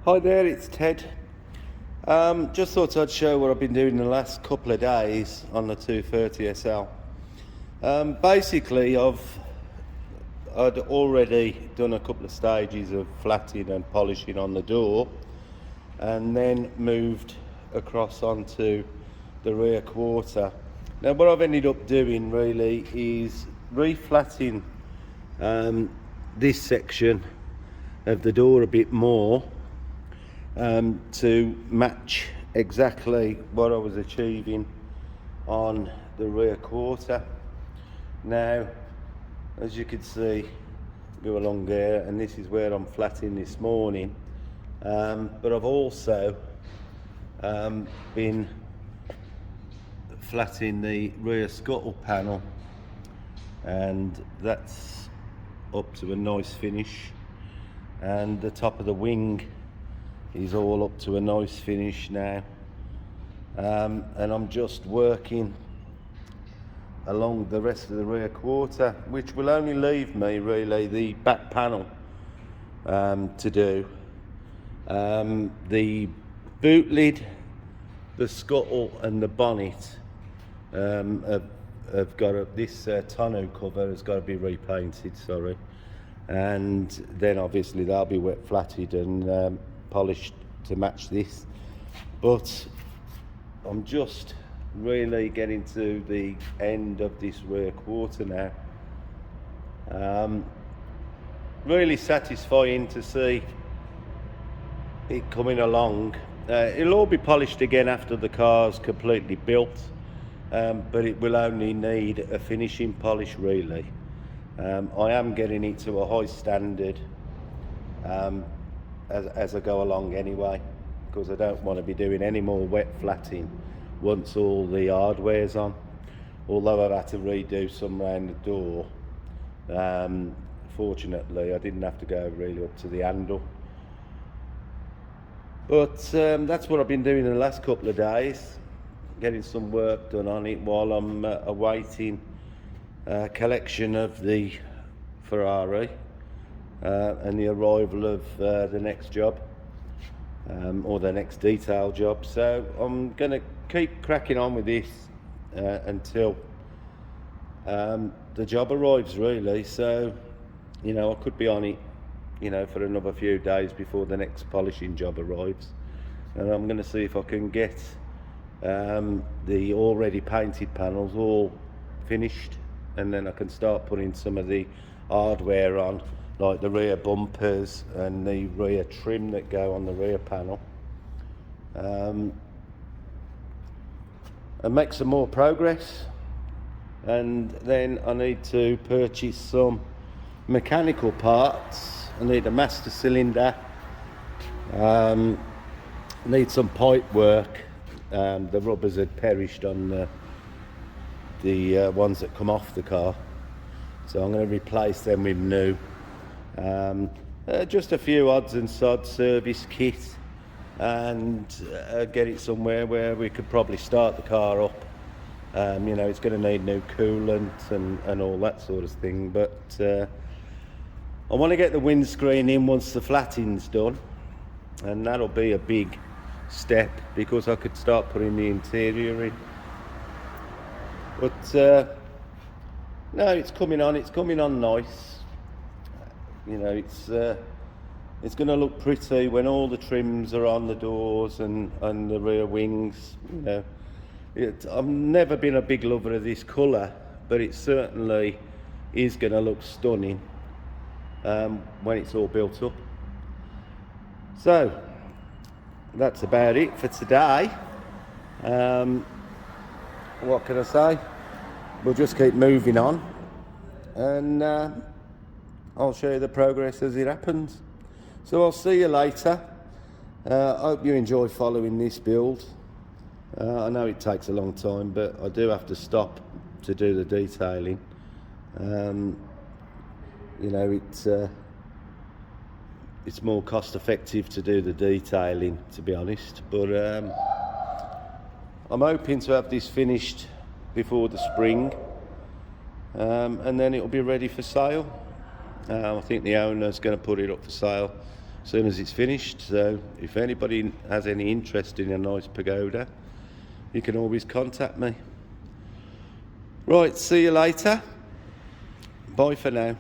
Hi there, it's Ted. Just thought I'd show what I've been doing the last couple of days on the 230 SL. Basically, I'd already done a couple of stages of flatting and polishing on the door, and then moved across onto the rear quarter. Now, what I've ended up doing really is reflatting this section of the door a bit more to match exactly what I was achieving on the rear quarter. Now, as you can see, go along there, and this is where I'm flatting this morning, but I've also been flatting the rear scuttle panel, and that's up to a nice finish, and the top of the wing is all up to a nice finish now, and I'm just working along the rest of the rear quarter, which will only leave me really the back panel to do. The boot lid, the scuttle and the bonnet have got this tonneau cover has got to be repainted, and then obviously they'll be wet flatted and polished to match this. But I'm just really getting to the end of this rear quarter now. Really satisfying to see it coming along. It'll all be polished again after the car's completely built, but it will only need a finishing polish really. I am getting it to a high standard as I go along anyway, because I don't want to be doing any more wet flatting once all the hardware's on, although I've had to redo some around the door. Fortunately I didn't have to go really up to the handle, but that's what I've been doing in the last couple of days, getting some work done on it while I'm awaiting collection of the Ferrari and the arrival of the next job, or the next detail job. So I'm going to keep cracking on with this until the job arrives really. So, you know, I could be on it, you know, for another few days before the next polishing job arrives, and I'm going to see if I can get the already painted panels all finished, and then I can start putting some of the hardware on, like the rear bumpers and the rear trim that go on the rear panel, and make some more progress. And then I need to purchase some mechanical parts. I need a master cylinder, need some pipe work. The rubbers had perished on the ones that come off the car, so I'm going to replace them with new. Just a few odds and sods, service kit, and get it somewhere where we could probably start the car up. You know, it's going to need new coolant and all that sort of thing, but I want to get the windscreen in once the flatting's done, and that'll be a big step because I could start putting the interior in. But no, it's coming on nice. You know, it's going to look pretty when all the trims are on the doors and the rear wings. You know, I've never been a big lover of this colour, but it certainly is going to look stunning when it's all built up. So that's about it for today. What can I say? We'll just keep moving on, and I'll show you the progress as it happens. So I'll see you later. I hope you enjoy following this build. I know it takes a long time, but I do have to stop to do the detailing. You know, it's more cost effective to do the detailing, to be honest, but I'm hoping to have this finished before the spring, and then it'll be ready for sale. I think the owner's going to put it up for sale as soon as it's finished. So if anybody has any interest in a nice pagoda, you can always contact me. Right, see you later. Bye for now.